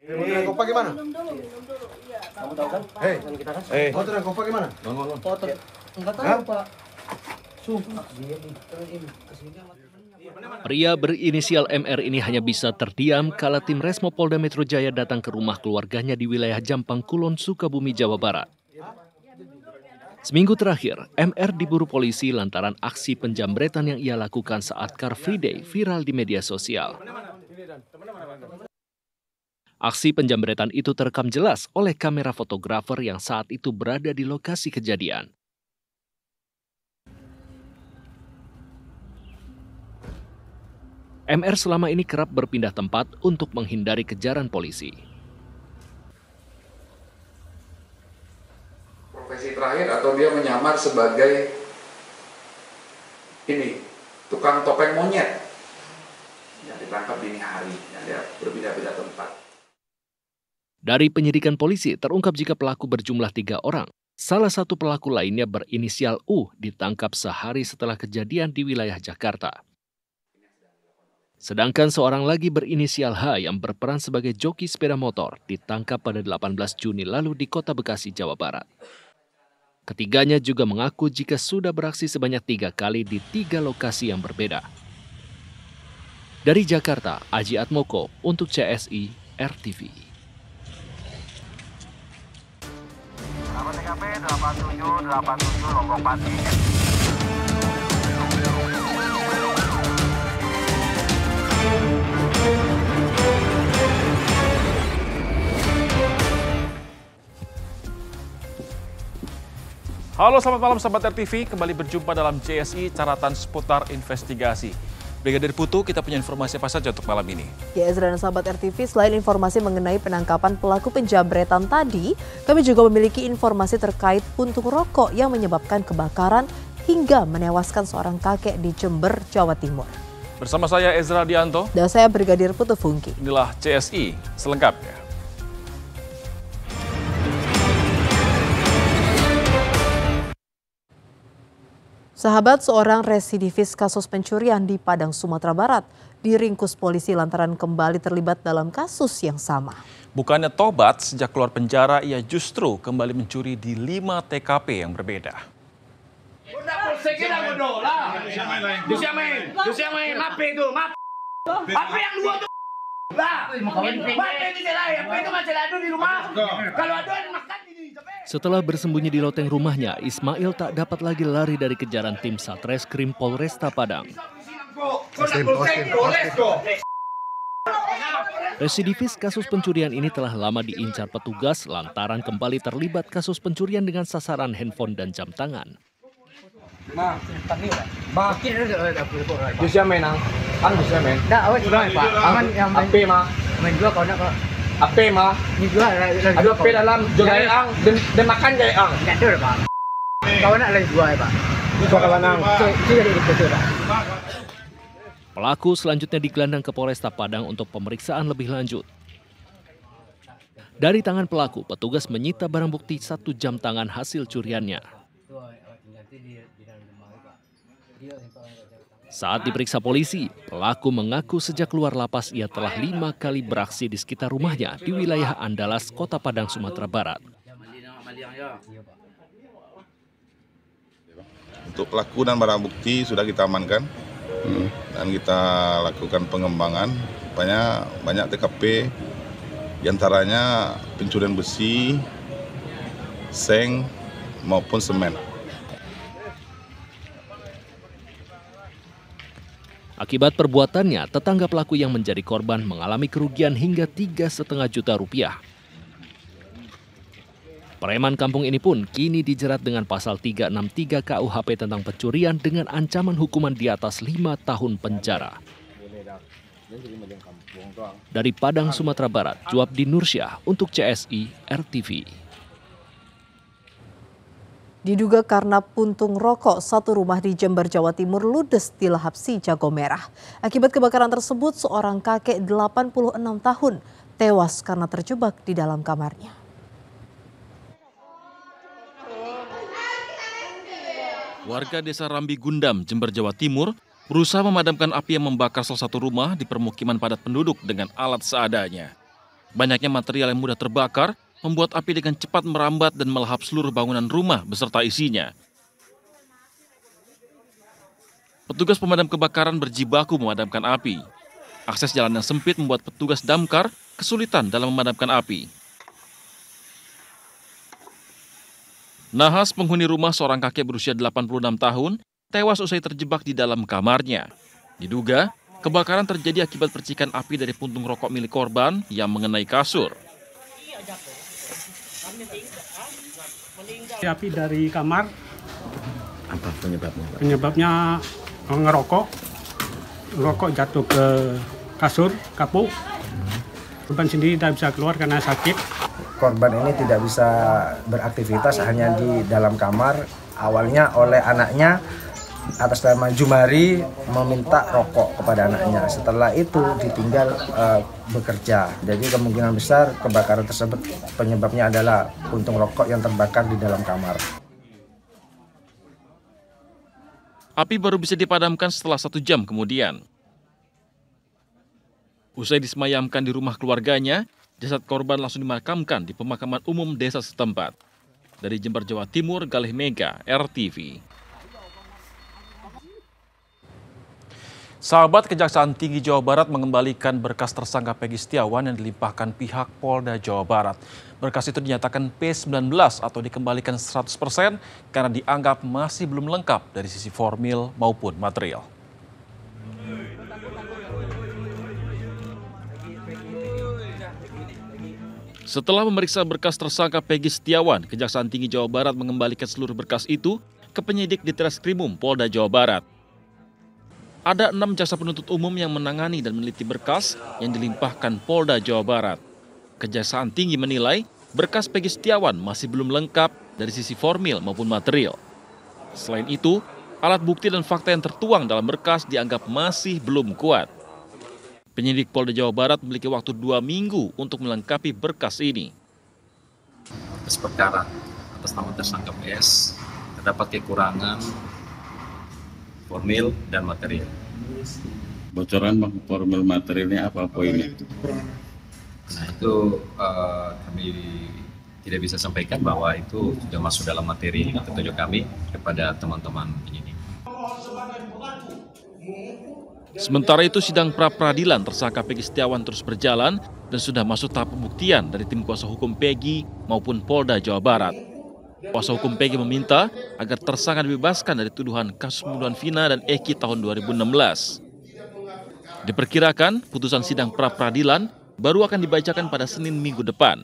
Mau kopa gimana? Kamu tahu kan? Foto dan kopa gimana? Foto. Enggak tahu, Pak. Sumpah. Pria berinisial MR ini hanya bisa terdiam kala tim Resmo Polda Metro Jaya datang ke rumah keluarganya di wilayah Jampang Kulon, Sukabumi, Jawa Barat. Seminggu terakhir, MR diburu polisi lantaran aksi penjambretan yang ia lakukan saat Car Free Day viral di media sosial. Aksi penjambretan itu terekam jelas oleh kamera fotografer yang saat itu berada di lokasi kejadian. MR selama ini kerap berpindah tempat untuk menghindari kejaran polisi. Profesi terakhir atau dia menyamar sebagai tukang topeng monyet yang ditangkap dini hari, yang dia berpindah-pindah tempat. Dari penyidikan polisi terungkap jika pelaku berjumlah 3 orang. Salah satu pelaku lainnya berinisial U ditangkap sehari setelah kejadian di wilayah Jakarta. Sedangkan seorang lagi berinisial H yang berperan sebagai joki sepeda motor ditangkap pada 18 Juni lalu di Kota Bekasi, Jawa Barat. Ketiganya juga mengaku jika sudah beraksi sebanyak 3 kali di 3 lokasi yang berbeda. Dari Jakarta, Aji Atmoko untuk CSI RTV. TKP 8787 Lombok Pati. Halo, selamat malam sahabat RTV, kembali berjumpa dalam CSI Caratan Seputar Investigasi. Brigadir Putu, kita punya informasi apa saja untuk malam ini? Ya, Ezra dan sahabat RTV, selain informasi mengenai penangkapan pelaku penjambretan tadi, kami juga memiliki informasi terkait puntung rokok yang menyebabkan kebakaran hingga menewaskan seorang kakek di Jember, Jawa Timur. Bersama saya Ezra Dianto. Dan saya Brigadir Putu Fungki. Inilah CSI selengkapnya. Sahabat, seorang residivis kasus pencurian di Padang, Sumatera Barat diringkus polisi lantaran kembali terlibat dalam kasus yang sama. Bukannya tobat, sejak keluar penjara ia justru kembali mencuri di 5 TKP yang berbeda. Setelah bersembunyi di loteng rumahnya, Ismail tak dapat lagi lari dari kejaran tim Satreskrim Polresta Padang. Residivis kasus pencurian ini telah lama diincar petugas lantaran kembali terlibat kasus pencurian dengan sasaran handphone dan jam tangan. Pelaku selanjutnya digelandang ke Polresta Padang untuk pemeriksaan lebih lanjut. Dari tangan pelaku, petugas menyita barang bukti 1 jam tangan hasil curiannya. Saat diperiksa polisi, pelaku mengaku sejak keluar lapas ia telah 5 kali beraksi di sekitar rumahnya di wilayah Andalas, Kota Padang, Sumatera Barat. Untuk pelaku dan barang bukti sudah kita amankan dan kita lakukan pengembangan. Banyak TKP, diantaranya pencurian besi, seng maupun semen. Akibat perbuatannya, tetangga pelaku yang menjadi korban mengalami kerugian hingga 3,5 juta rupiah. Preman kampung ini pun kini dijerat dengan pasal 363 KUHP tentang pencurian dengan ancaman hukuman di atas 5 tahun penjara. Dari Padang, Sumatera Barat, Juabdi Nursyah untuk CSI RTV. Diduga karena puntung rokok, satu rumah di Jember, Jawa Timur ludes di lahap Si Jago Merah. Akibat kebakaran tersebut, seorang kakek 86 tahun tewas karena terjebak di dalam kamarnya. Warga desa Rambi Gundam, Jember, Jawa Timur berusaha memadamkan api yang membakar salah satu rumah di permukiman padat penduduk dengan alat seadanya. Banyaknya material yang mudah terbakar membuat api dengan cepat merambat dan melahap seluruh bangunan rumah beserta isinya. Petugas pemadam kebakaran berjibaku memadamkan api. Akses jalan yang sempit membuat petugas damkar kesulitan dalam memadamkan api. Nahas, penghuni rumah seorang kakek berusia 86 tahun, tewas usai terjebak di dalam kamarnya. Diduga, kebakaran terjadi akibat percikan api dari puntung rokok milik korban yang mengenai kasur. Api dari kamar. Apa penyebabnya, Pak? Penyebabnya ngerokok. Rokok jatuh ke kasur, kapuk. Korban sendiri tidak bisa keluar karena sakit. Korban ini tidak bisa beraktivitas, hanya di dalam kamar. Awalnya oleh anaknya atas nama Jumari meminta rokok kepada anaknya. Setelah itu ditinggal bekerja. Jadi kemungkinan besar kebakaran tersebut penyebabnya adalah puntung rokok yang terbakar di dalam kamar. Api baru bisa dipadamkan setelah 1 jam kemudian. Usai disemayamkan di rumah keluarganya, jasad korban langsung dimakamkan di pemakaman umum desa setempat. Dari Jember, Jawa Timur, Galih Mega, RTV. Sahabat, Kejaksaan Tinggi Jawa Barat mengembalikan berkas tersangka Peggy Setiawan yang dilimpahkan pihak Polda Jawa Barat. Berkas itu dinyatakan P19 atau dikembalikan 100% karena dianggap masih belum lengkap dari sisi formil maupun material. Setelah memeriksa berkas tersangka Peggy Setiawan, Kejaksaan Tinggi Jawa Barat mengembalikan seluruh berkas itu ke penyidik di Treskrimum Polda Jawa Barat. Ada 6 jaksa penuntut umum yang menangani dan meneliti berkas yang dilimpahkan Polda Jawa Barat. Kejaksaan Tinggi menilai berkas Peggy Setiawan masih belum lengkap dari sisi formil maupun material. Selain itu, alat bukti dan fakta yang tertuang dalam berkas dianggap masih belum kuat. Penyidik Polda Jawa Barat memiliki waktu 2 minggu untuk melengkapi berkas ini. Atas perkara atas nama tersangka PS terdapat kekurangan formil dan material. Bocoran formil materialnya apa poinnya? Nah itu kami tidak bisa sampaikan bahwa itu sudah masuk dalam materi petunjuk kami kepada teman-teman penyidik. Sementara itu sidang pra-peradilan tersangka Peggy Setiawan terus berjalan dan sudah masuk tahap pembuktian dari tim kuasa hukum Peggy maupun Polda Jawa Barat. Kuasa hukum Peggy meminta agar tersangka dibebaskan dari tuduhan kasus pembunuhan Vina dan Eki tahun 2016. Diperkirakan putusan sidang pra-peradilan baru akan dibacakan pada Senin minggu depan.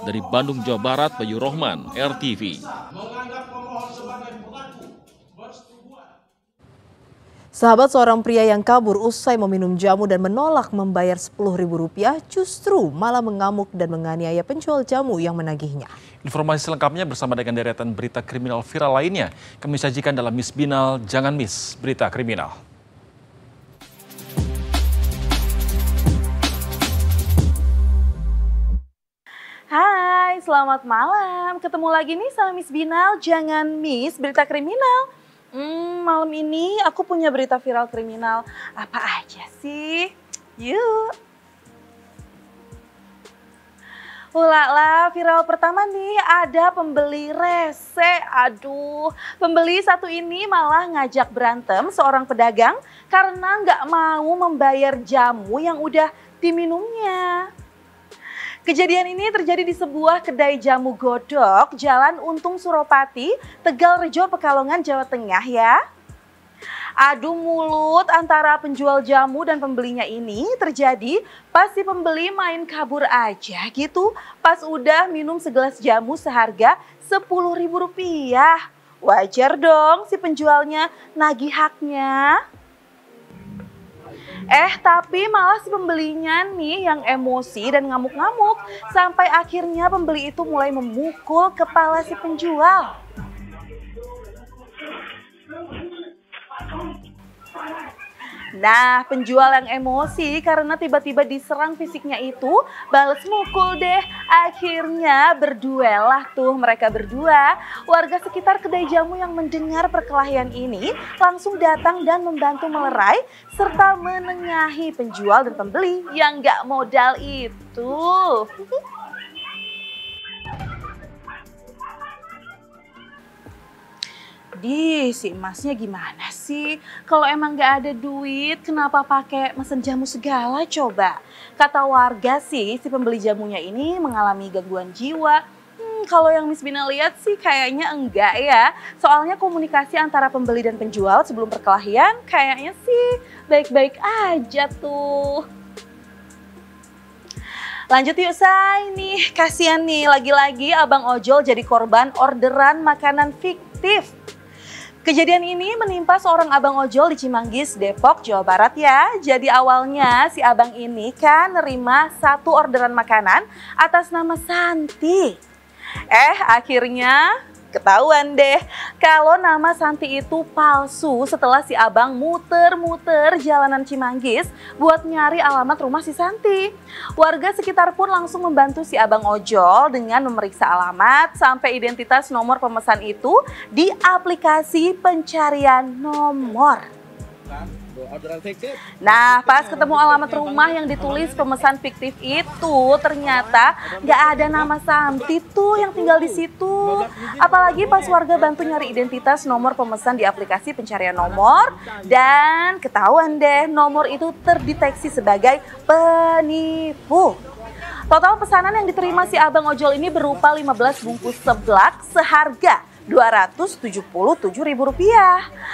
Dari Bandung, Jawa Barat, Bayu Rohman, RTV. Sahabat, seorang pria yang kabur usai meminum jamu dan menolak membayar Rp10.000 justru malah mengamuk dan menganiaya penjual jamu yang menagihnya. Informasi selengkapnya bersama dengan deretan berita kriminal viral lainnya kami sajikan dalam Miss Binal Jangan Miss Berita Kriminal. Hai, selamat malam. Ketemu lagi nih sama Miss Binal Jangan Miss Berita Kriminal. Malam ini aku punya berita viral kriminal. Apa aja sih? Yuk. Ulala, viral pertama nih, ada pembeli rese. Aduh, pembeli satu ini malah ngajak berantem seorang pedagang karena nggak mau membayar jamu yang udah diminumnya. Kejadian ini terjadi di sebuah kedai jamu godok, Jalan Untung Suropati, Tegalrejo, Pekalongan, Jawa Tengah ya. Adu mulut antara penjual jamu dan pembelinya ini terjadi pas si pembeli main kabur aja gitu, pas udah minum segelas jamu seharga Rp10.000. Wajar dong si penjualnya nagih haknya. Tapi malah si pembelinya nih yang emosi dan ngamuk-ngamuk sampai akhirnya pembeli itu mulai memukul kepala si penjual. Nah, penjual yang emosi karena tiba-tiba diserang fisiknya itu balas mukul deh. Akhirnya berduel lah tuh mereka berdua. Warga sekitar kedai jamu yang mendengar perkelahian ini langsung datang dan membantu melerai serta menengahi penjual dan pembeli yang gak modal itu. Si emasnya gimana sih? Kalau emang gak ada duit, kenapa pakai mesen jamu segala coba? Kata warga sih, si pembeli jamunya ini mengalami gangguan jiwa. Kalau yang Miss Bina lihat sih kayaknya enggak ya. Soalnya komunikasi antara pembeli dan penjual sebelum perkelahian kayaknya sih baik-baik aja tuh. Lanjut yuk Say nih, kasihan nih lagi-lagi abang ojol jadi korban orderan makanan fiktif. Kejadian ini menimpa seorang abang ojol di Cimanggis, Depok, Jawa Barat ya. Jadi awalnya si abang ini kan nerima satu orderan makanan atas nama Santi. Akhirnya ketahuan deh kalau nama Santi itu palsu setelah si abang muter-muter jalanan Cimanggis buat nyari alamat rumah si Santi. Warga sekitar pun langsung membantu si abang ojol dengan memeriksa alamat sampai identitas nomor pemesan itu di aplikasi pencarian nomor. Nah, pas ketemu alamat rumah yang ditulis pemesan fiktif itu, ternyata nggak ada nama Santi tuh yang tinggal di situ. Apalagi pas warga bantu nyari identitas nomor pemesan di aplikasi pencarian nomor, dan ketahuan deh nomor itu terdeteksi sebagai penipu. Total pesanan yang diterima si abang ojol ini berupa 15 bungkus seblak seharga Rp277.000.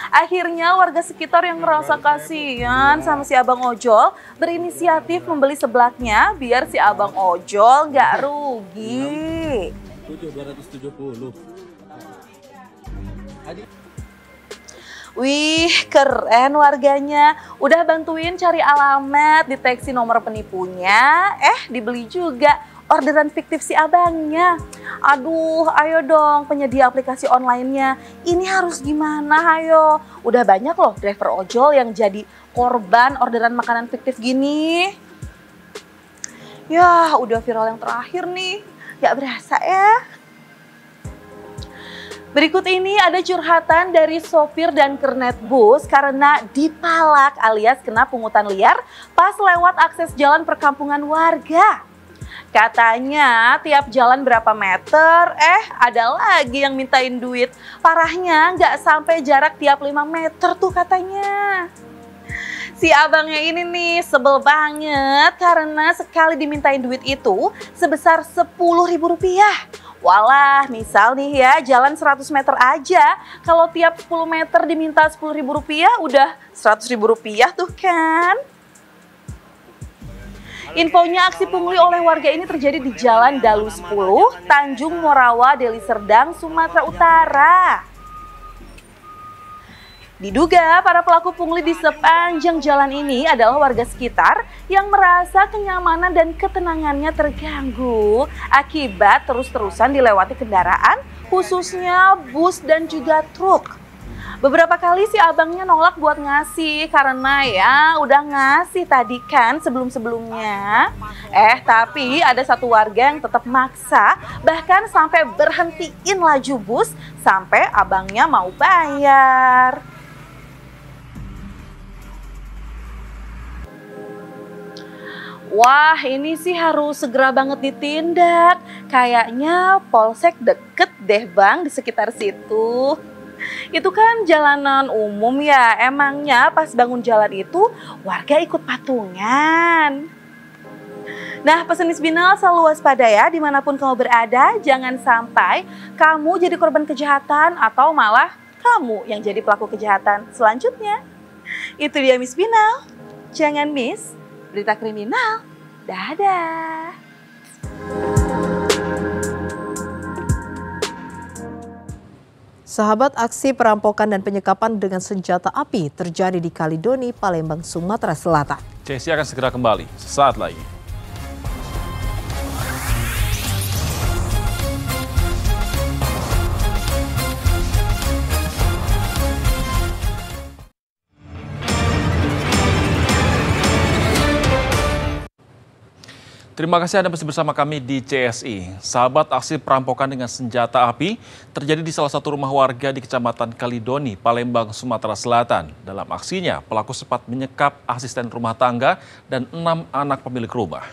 Akhirnya warga sekitar yang merasa kasihan sama si abang ojol berinisiatif membeli seblaknya biar si abang ojol nggak rugi. 270. Wih, keren warganya. Udah bantuin cari alamat, deteksi nomor penipunya, dibeli juga orderan fiktif si abangnya. Aduh, ayo dong penyedia aplikasi online-nya. Ini harus gimana, ayo. Udah banyak loh driver ojol yang jadi korban orderan makanan fiktif gini. Ya, udah viral yang terakhir nih. Gak berasa ya. Berikut ini ada curhatan dari sopir dan kernet bus karena dipalak alias kena pungutan liar pas lewat akses jalan perkampungan warga. Katanya tiap jalan berapa meter, ada lagi yang mintain duit. Parahnya nggak sampai jarak tiap 5 meter tuh katanya. Si abangnya ini nih sebel banget karena sekali dimintain duit itu sebesar Rp10.000. Walah, misal nih ya jalan 100 meter aja, kalau tiap 10 meter diminta Rp10.000 udah Rp100.000 tuh kan. Infonya aksi pungli oleh warga ini terjadi di Jalan Dalu 10, Tanjung Morawa, Deli Serdang, Sumatera Utara. Diduga para pelaku pungli di sepanjang jalan ini adalah warga sekitar yang merasa kenyamanan dan ketenangannya terganggu akibat terus-terusan dilewati kendaraan, khususnya bus dan juga truk. Beberapa kali si abangnya nolak buat ngasih karena ya udah ngasih tadi kan sebelum-sebelumnya. Tapi ada satu warga yang tetap maksa, bahkan sampai berhentiin laju bus sampai abangnya mau bayar. Wah, ini sih harus segera banget ditindak. Kayaknya polsek deket deh Bang di sekitar situ. Itu kan jalanan umum ya, emangnya pas bangun jalan itu warga ikut patungan. Nah, pesan Miss Bina selalu waspada ya dimanapun kamu berada, jangan sampai kamu jadi korban kejahatan atau malah kamu yang jadi pelaku kejahatan selanjutnya. Itu dia Miss Bina, jangan miss berita kriminal. Dadah. Sahabat, aksi perampokan dan penyekapan dengan senjata api terjadi di Kalidoni, Palembang, Sumatera Selatan. CSI akan segera kembali sesaat lagi. Terima kasih Anda masih bersama kami di CSI. Sahabat, aksi perampokan dengan senjata api terjadi di salah satu rumah warga di Kecamatan Kalidoni, Palembang, Sumatera Selatan. Dalam aksinya, pelaku sempat menyekap asisten rumah tangga dan 6 anak pemilik rumah.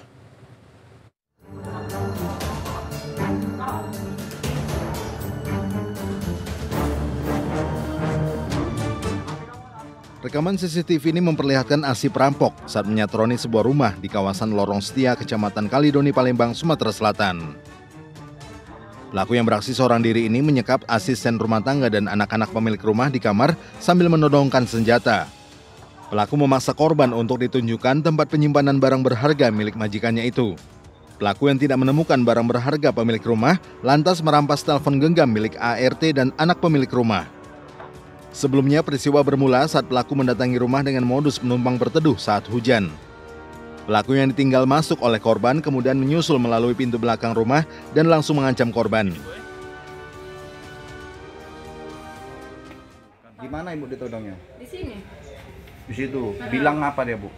Rekaman CCTV ini memperlihatkan aksi perampok saat menyatroni sebuah rumah di kawasan Lorong Setia, Kecamatan Kalidoni, Palembang, Sumatera Selatan. Pelaku yang beraksi seorang diri ini menyekap asisten rumah tangga dan anak-anak pemilik rumah di kamar sambil menodongkan senjata. Pelaku memaksa korban untuk ditunjukkan tempat penyimpanan barang berharga milik majikannya itu. Pelaku yang tidak menemukan barang berharga pemilik rumah lantas merampas telepon genggam milik ART dan anak pemilik rumah. Sebelumnya peristiwa bermula saat pelaku mendatangi rumah dengan modus menumpang berteduh saat hujan. Pelaku yang ditinggal masuk oleh korban kemudian menyusul melalui pintu belakang rumah dan langsung mengancam korban. Di mana Ibu ditodongnya? Di sini. Di situ. Bilang apa dia, Bu?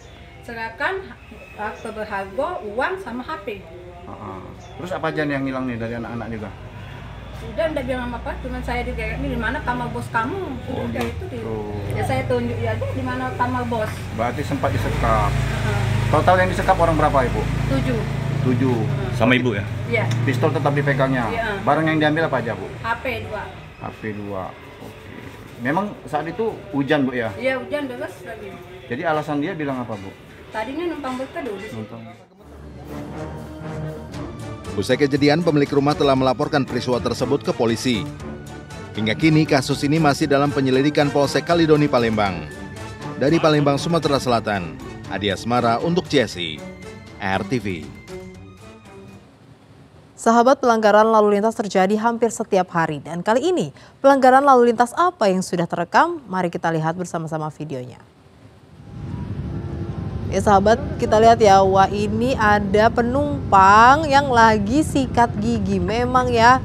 Serahkan akte berharga, uang sama HP. Terus apa aja yang hilang nih dari anak-anak juga? Udah enggak bilang apa, cuma saya digeret nih, di mana kamar bos kamu. Udah itu ya saya tunjuk aja di mana kamar bos. Berarti sempat disekap. Total yang disekap orang berapa, Ibu? 7. 7. Sama Ibu ya? Iya. Pistol tetap dipegangnya. Iya. Barang yang diambil apa aja, Bu? HP 2. HP 2. Oke. Memang saat itu hujan, Bu ya? Iya, hujan deras lagi. Jadi alasan dia bilang apa, Bu? Tadinya numpang berteduh di situ. Usai kejadian, pemilik rumah telah melaporkan peristiwa tersebut ke polisi. Hingga kini kasus ini masih dalam penyelidikan Polsek Kalidoni, Palembang. Dari Palembang, Sumatera Selatan, Adi Asmara untuk CSI, RTV. Sahabat, pelanggaran lalu lintas terjadi hampir setiap hari. Dan kali ini, pelanggaran lalu lintas apa yang sudah terekam? Mari kita lihat bersama-sama videonya. Ya sahabat, kita lihat ya, wah ini ada penumpang yang lagi sikat gigi. Memang ya,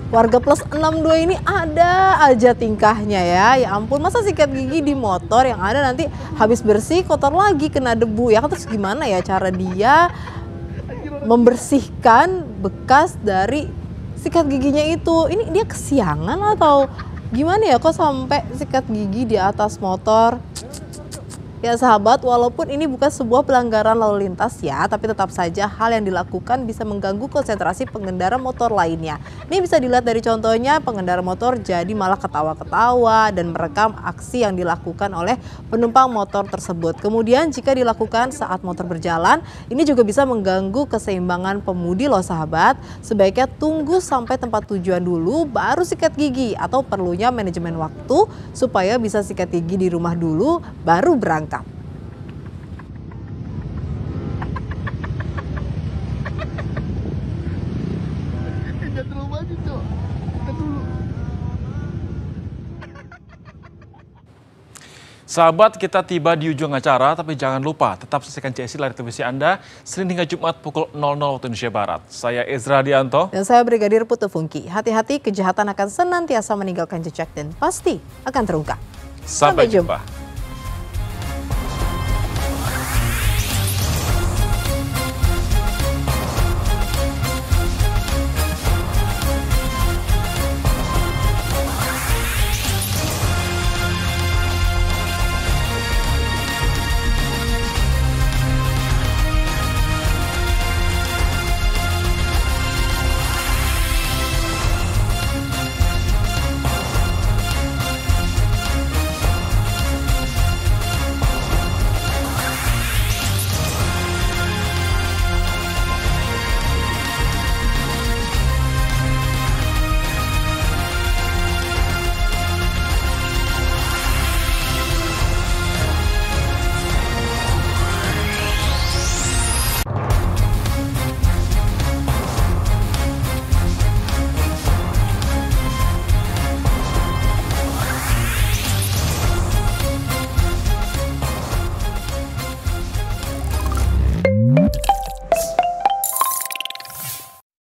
warga plus 62 ini ada aja tingkahnya ya. Ya ampun, masa sikat gigi di motor yang ada nanti habis bersih kotor lagi kena debu ya. Terus gimana ya cara dia membersihkan bekas dari sikat giginya itu? Ini dia kesiangan atau gimana ya, kok sampai sikat gigi di atas motor? Ya sahabat, walaupun ini bukan sebuah pelanggaran lalu lintas ya, tapi tetap saja hal yang dilakukan bisa mengganggu konsentrasi pengendara motor lainnya. Ini bisa dilihat dari contohnya, pengendara motor jadi malah ketawa-ketawa dan merekam aksi yang dilakukan oleh penumpang motor tersebut. Kemudian jika dilakukan saat motor berjalan, ini juga bisa mengganggu keseimbangan pemudi loh sahabat. Sebaiknya tunggu sampai tempat tujuan dulu baru sikat gigi, atau perlunya manajemen waktu supaya bisa sikat gigi di rumah dulu baru berangkat. Sahabat, kita tiba di ujung acara, tapi jangan lupa tetap saksikan CSI layar televisi Anda Senin hingga Jumat pukul 00 waktu Indonesia Barat. Saya Ezra Dianto. Dan saya Brigadir Putu Fungki. Hati-hati, kejahatan akan senantiasa meninggalkan jejak dan pasti akan terungkap. Sampai jumpa.